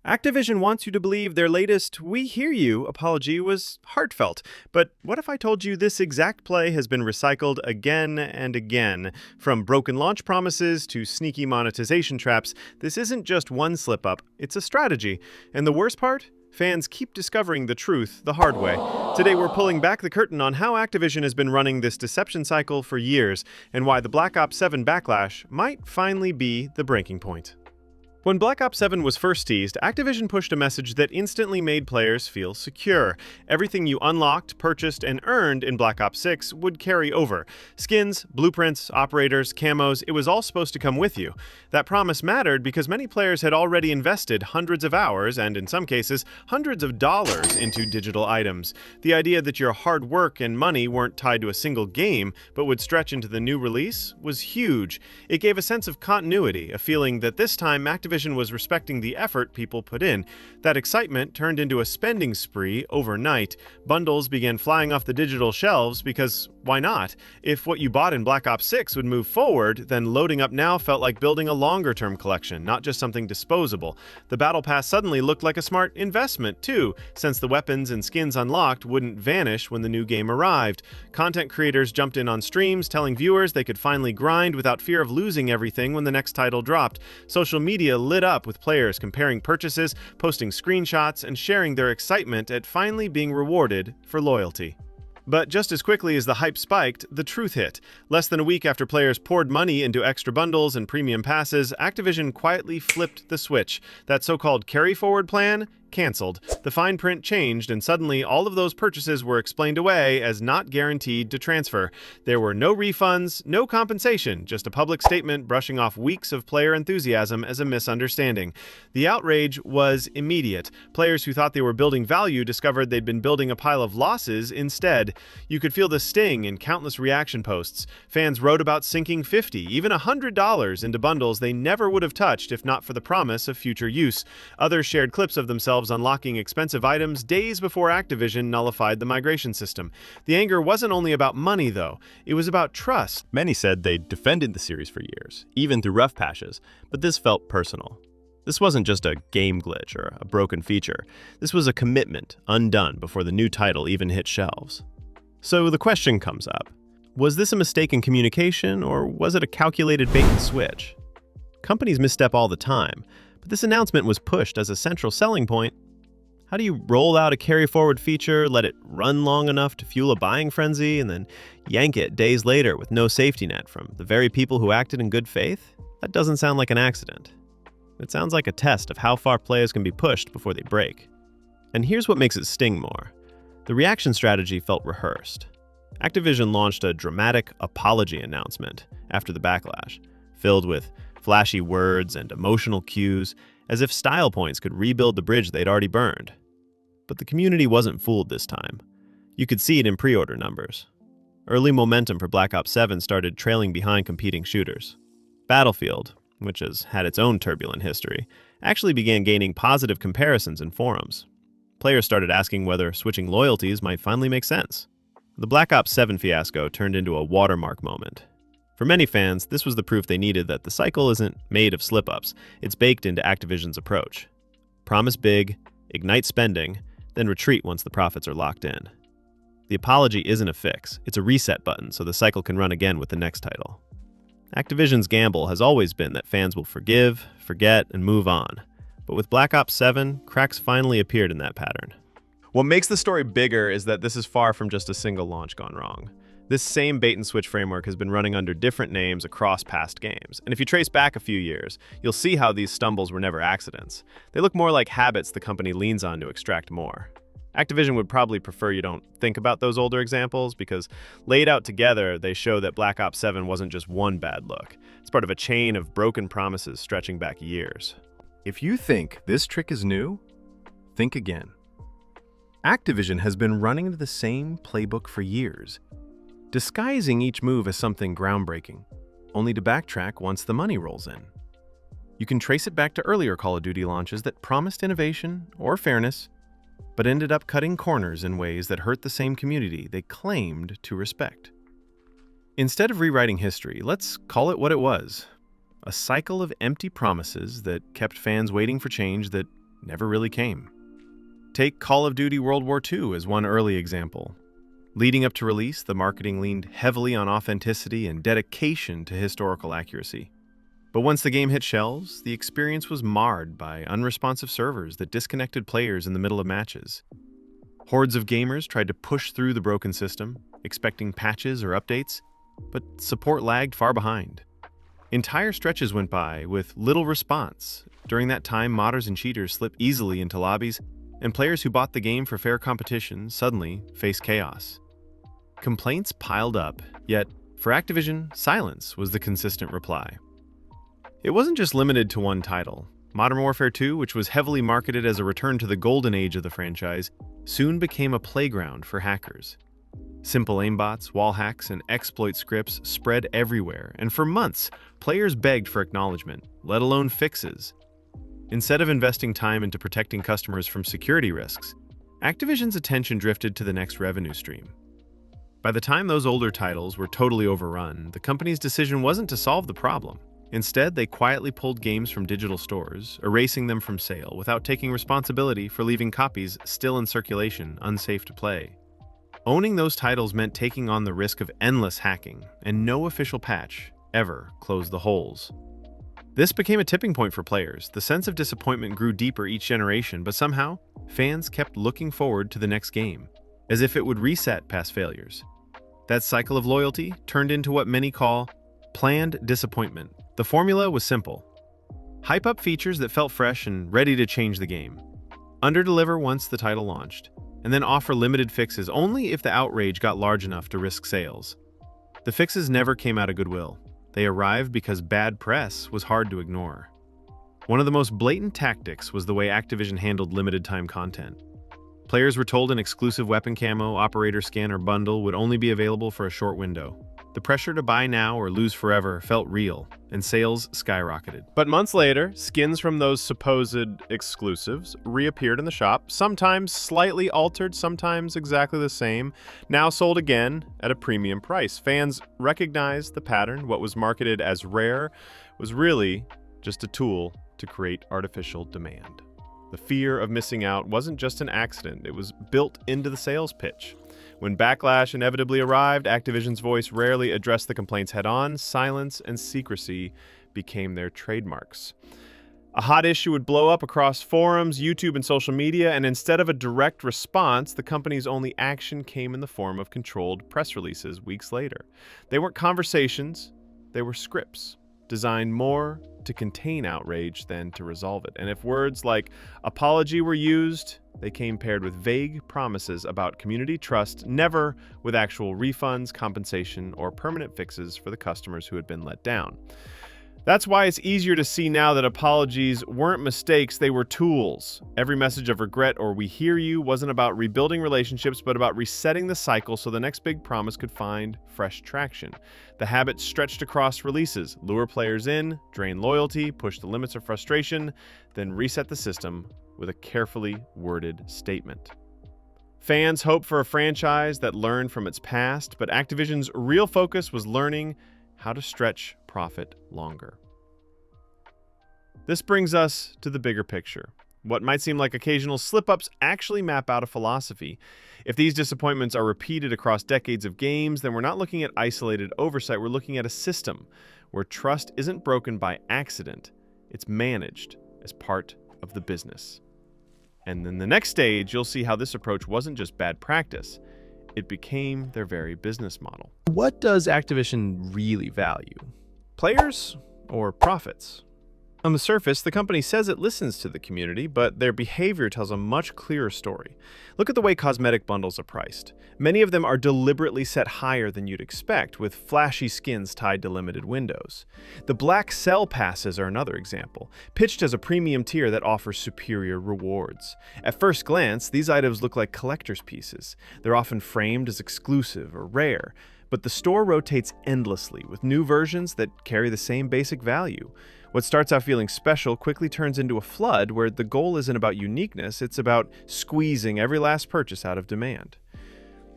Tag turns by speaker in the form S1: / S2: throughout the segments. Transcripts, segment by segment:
S1: Activision wants you to believe their latest "We Hear You" apology was heartfelt. But what if I told you this exact play has been recycled again and again? From broken launch promises to sneaky monetization traps, this isn't just one slip up, it's a strategy. And the worst part? Fans keep discovering the truth the hard way. Today we're pulling back the curtain on how Activision has been running this deception cycle for years, and why the Black Ops 7 backlash might finally be the breaking point. When Black Ops 7 was first teased, Activision pushed a message that instantly made players feel secure. Everything you unlocked, purchased, and earned in Black Ops 6 would carry over. Skins, blueprints, operators, camos, it was all supposed to come with you. That promise mattered because many players had already invested hundreds of hours, and in some cases, hundreds of dollars into digital items. The idea that your hard work and money weren't tied to a single game, but would stretch into the new release, was huge. It gave a sense of continuity, a feeling that this time Activision was respecting the effort people put in. That excitement turned into a spending spree overnight. Bundles began flying off the digital shelves because, why not? If what you bought in Black Ops 6 would move forward, then loading up now felt like building a longer-term collection, not just something disposable. The Battle Pass suddenly looked like a smart investment, too, since the weapons and skins unlocked wouldn't vanish when the new game arrived. Content creators jumped in on streams, telling viewers they could finally grind without fear of losing everything when the next title dropped. Social media lit up with players comparing purchases, posting screenshots, and sharing their excitement at finally being rewarded for loyalty. But just as quickly as the hype spiked, the truth hit. Less than a week after players poured money into extra bundles and premium passes, Activision quietly flipped the switch. That so-called carry-forward plan? Canceled. The fine print changed, and suddenly all of those purchases were explained away as not guaranteed to transfer. There were no refunds, no compensation, just a public statement brushing off weeks of player enthusiasm as a misunderstanding. The outrage was immediate. Players who thought they were building value discovered they'd been building a pile of losses instead. You could feel the sting in countless reaction posts. Fans wrote about sinking $50, even $100 into bundles they never would have touched if not for the promise of future use. Others shared clips of themselves unlocking expensive items days before Activision nullified the migration system. The anger wasn't only about money, though. It was about trust. Many said they'd defended the series for years, even through rough patches, but this felt personal. This wasn't just a game glitch or a broken feature. This was a commitment undone before the new title even hit shelves. So the question comes up. Was this a mistake in communication, or was it a calculated bait and switch? Companies misstep all the time, but this announcement was pushed as a central selling point. How do you roll out a carry-forward feature, let it run long enough to fuel a buying frenzy, and then yank it days later with no safety net from the very people who acted in good faith? That doesn't sound like an accident. It sounds like a test of how far players can be pushed before they break. And here's what makes it sting more. The reaction strategy felt rehearsed. Activision launched a dramatic apology announcement after the backlash, filled with flashy words and emotional cues, as if style points could rebuild the bridge they'd already burned. But the community wasn't fooled this time. You could see it in pre-order numbers. Early momentum for Black Ops 7 started trailing behind competing shooters. Battlefield, which has had its own turbulent history, actually began gaining positive comparisons in forums. Players started asking whether switching loyalties might finally make sense. The Black Ops 7 fiasco turned into a watermark moment. For many fans, this was the proof they needed that the cycle isn't made of slip-ups, it's baked into Activision's approach. Promise big, ignite spending, then retreat once the profits are locked in. The apology isn't a fix, it's a reset button so the cycle can run again with the next title. Activision's gamble has always been that fans will forgive, forget, and move on. But with Black Ops 7, cracks finally appeared in that pattern. What makes the story bigger is that this is far from just a single launch gone wrong. This same bait-and-switch framework has been running under different names across past games, and if you trace back a few years, you'll see how these stumbles were never accidents. They look more like habits the company leans on to extract more. Activision would probably prefer you don't think about those older examples, because laid out together, they show that Black Ops 7 wasn't just one bad look. It's part of a chain of broken promises stretching back years.
S2: If you think this trick is new, think again. Activision has been running the same playbook for years, disguising each move as something groundbreaking, only to backtrack once the money rolls in. You can trace it back to earlier Call of Duty launches that promised innovation or fairness, but ended up cutting corners in ways that hurt the same community they claimed to respect. Instead of rewriting history, let's call it what it was: a cycle of empty promises that kept fans waiting for change that never really came. Take Call of Duty World War II as one early example. Leading up to release, the marketing leaned heavily on authenticity and dedication to historical accuracy. But once the game hit shelves, the experience was marred by unresponsive servers that disconnected players in the middle of matches. Hordes of gamers tried to push through the broken system, expecting patches or updates, but support lagged far behind. Entire stretches went by with little response. During that time, modders and cheaters slipped easily into lobbies, and players who bought the game for fair competition suddenly faced chaos. Complaints piled up, yet for Activision, silence was the consistent reply. It wasn't just limited to one title. Modern Warfare 2, which was heavily marketed as a return to the golden age of the franchise, soon became a playground for hackers. Simple aimbots, wall hacks, and exploit scripts spread everywhere, and for months, players begged for acknowledgement, let alone fixes. Instead of investing time into protecting customers from security risks, Activision's attention drifted to the next revenue stream. By the time those older titles were totally overrun, the company's decision wasn't to solve the problem. Instead, they quietly pulled games from digital stores, erasing them from sale without taking responsibility for leaving copies still in circulation unsafe to play. Owning those titles meant taking on the risk of endless hacking, and no official patch ever closed the holes. This became a tipping point for players. The sense of disappointment grew deeper each generation, but somehow, fans kept looking forward to the next game, as if it would reset past failures. That cycle of loyalty turned into what many call planned disappointment. The formula was simple. Hype up features that felt fresh and ready to change the game. Underdeliver once the title launched, and then offer limited fixes only if the outrage got large enough to risk sales. The fixes never came out of goodwill. They arrived because bad press was hard to ignore. One of the most blatant tactics was the way Activision handled limited-time content. Players were told an exclusive weapon camo, operator skin, or bundle would only be available for a short window. The pressure to buy now or lose forever felt real, and sales skyrocketed.
S1: But months later, skins from those supposed exclusives reappeared in the shop, sometimes slightly altered, sometimes exactly the same, now sold again at a premium price. Fans recognized the pattern. What was marketed as rare was really just a tool to create artificial demand. The fear of missing out wasn't just an accident, it was built into the sales pitch. When backlash inevitably arrived, Activision's voice rarely addressed the complaints head-on. Silence and secrecy became their trademarks. A hot issue would blow up across forums, YouTube, and social media, and instead of a direct response, the company's only action came in the form of controlled press releases weeks later. They weren't conversations, they were scripts, designed more to contain outrage than to resolve it. And if words like apology were used, they came paired with vague promises about community trust, never with actual refunds, compensation, or permanent fixes for the customers who had been let down. That's why it's easier to see now that apologies weren't mistakes, they were tools. Every message of regret or we hear you wasn't about rebuilding relationships, but about resetting the cycle so the next big promise could find fresh traction. The habit stretched across releases, lure players in, drain loyalty, push the limits of frustration, then reset the system with a carefully worded statement. Fans hoped for a franchise that learned from its past, but Activision's real focus was learning how to stretch profit longer. This brings us to the bigger picture. What might seem like occasional slip-ups actually map out a philosophy. If these disappointments are repeated across decades of games, then we're not looking at isolated oversight, we're looking at a system where trust isn't broken by accident, it's managed as part of the business. And then the next stage, you'll see how this approach wasn't just bad practice, it became their very business model.
S2: What does Activision really value?
S1: Players or profits? On the surface, the company says it listens to the community, but their behavior tells a much clearer story. Look at the way cosmetic bundles are priced. Many of them are deliberately set higher than you'd expect, with flashy skins tied to limited windows. The Black Cell passes are another example, pitched as a premium tier that offers superior rewards. At first glance, these items look like collector's pieces. They're often framed as exclusive or rare, but the store rotates endlessly with new versions that carry the same basic value. What starts out feeling special quickly turns into a flood where the goal isn't about uniqueness, it's about squeezing every last purchase out of demand.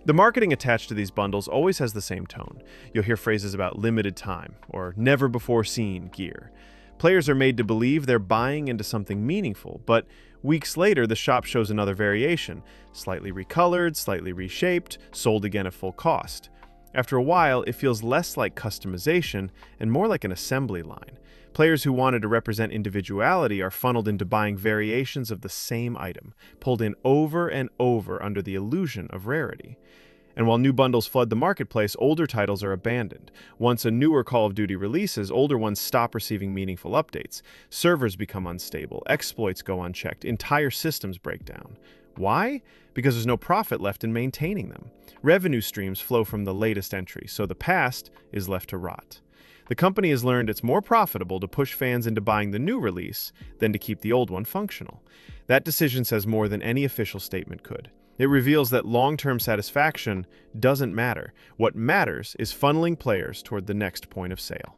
S1: The marketing attached to these bundles always has the same tone. You'll hear phrases about limited time or never before seen gear. Players are made to believe they're buying into something meaningful, but Weeks later, the shop shows another variation, slightly recolored, slightly reshaped, sold again at full cost. After a while, it feels less like customization and more like an assembly line. Players who wanted to represent individuality are funneled into buying variations of the same item, pulled in over and over under the illusion of rarity. And while new bundles flood the marketplace, older titles are abandoned. Once a newer Call of Duty releases, older ones stop receiving meaningful updates. Servers become unstable, exploits go unchecked, entire systems break down. Why? Because there's no profit left in maintaining them. Revenue streams flow from the latest entry, so the past is left to rot. The company has learned it's more profitable to push fans into buying the new release than to keep the old one functional. That decision says more than any official statement could. It reveals that long-term satisfaction doesn't matter. What matters is funneling players toward the next point of sale.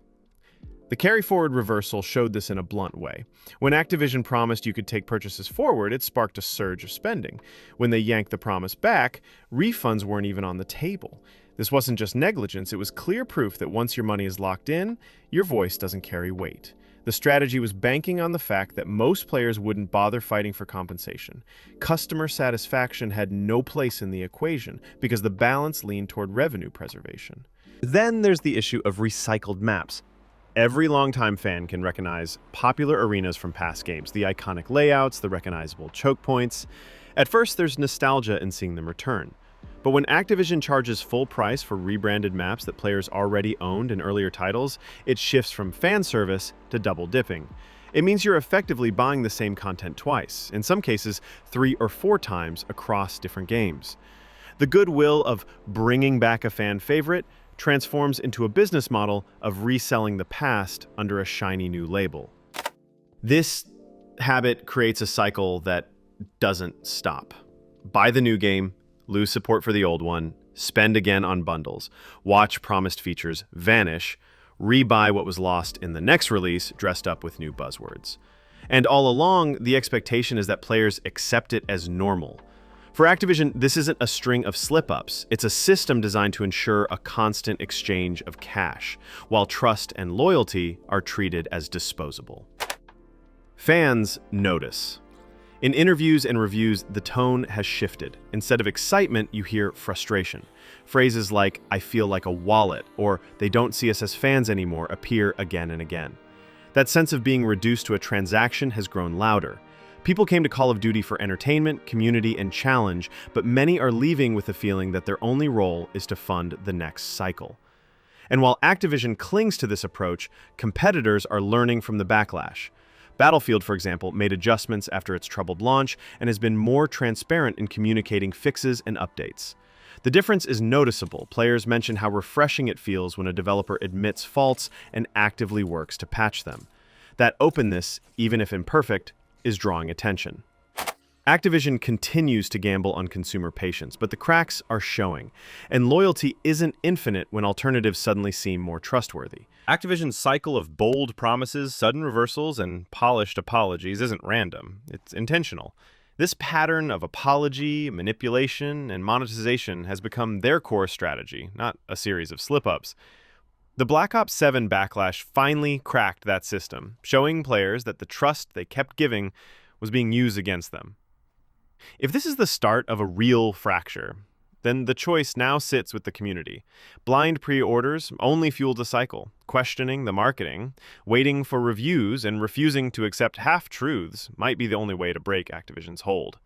S1: The carry-forward reversal showed this in a blunt way. When Activision promised you could take purchases forward, it sparked a surge of spending. When they yanked the promise back, refunds weren't even on the table. This wasn't just negligence, it was clear proof that once your money is locked in, your voice doesn't carry weight. The strategy was banking on the fact that most players wouldn't bother fighting for compensation. Customer satisfaction had no place in the equation because the balance leaned toward revenue preservation.
S2: Then there's the issue of recycled maps. Every longtime fan can recognize popular arenas from past games, the iconic layouts, the recognizable choke points. At first, there's nostalgia in seeing them return. But when Activision charges full price for rebranded maps that players already owned in earlier titles, it shifts from fan service to double dipping. It means you're effectively buying the same content twice, in some cases 3 or 4 times across different games. The goodwill of bringing back a fan favorite transforms into a business model of reselling the past under a shiny new label. This habit creates a cycle that doesn't stop. Buy the new game, lose support for the old one, spend again on bundles, watch promised features vanish, rebuy what was lost in the next release dressed up with new buzzwords. And all along, the expectation is that players accept it as normal. For Activision, this isn't a string of slip-ups. It's a system designed to ensure a constant exchange of cash, while trust and loyalty are treated as disposable. Fans notice. In interviews and reviews, the tone has shifted. Instead of excitement, you hear frustration. Phrases like, "I feel like a wallet," or "they don't see us as fans anymore," appear again and again. That sense of being reduced to a transaction has grown louder. People came to Call of Duty for entertainment, community, and challenge, but many are leaving with the feeling that their only role is to fund the next cycle. And while Activision clings to this approach, competitors are learning from the backlash. Battlefield, for example, made adjustments after its troubled launch and has been more transparent in communicating fixes and updates. The difference is noticeable. Players mention how refreshing it feels when a developer admits faults and actively works to patch them. That openness, even if imperfect, is drawing attention. Activision continues to gamble on consumer patience, but the cracks are showing, and loyalty isn't infinite when alternatives suddenly seem more trustworthy.
S1: Activision's cycle of bold promises, sudden reversals, and polished apologies isn't random. It's intentional. This pattern of apology, manipulation, and monetization has become their core strategy, not a series of slip-ups. The Black Ops 7 backlash finally cracked that system, showing players that the trust they kept giving was being used against them. If this is the start of a real fracture, then the choice now sits with the community. Blind pre-orders only fueled the cycle, questioning the marketing, waiting for reviews, and refusing to accept half-truths might be the only way to break Activision's hold.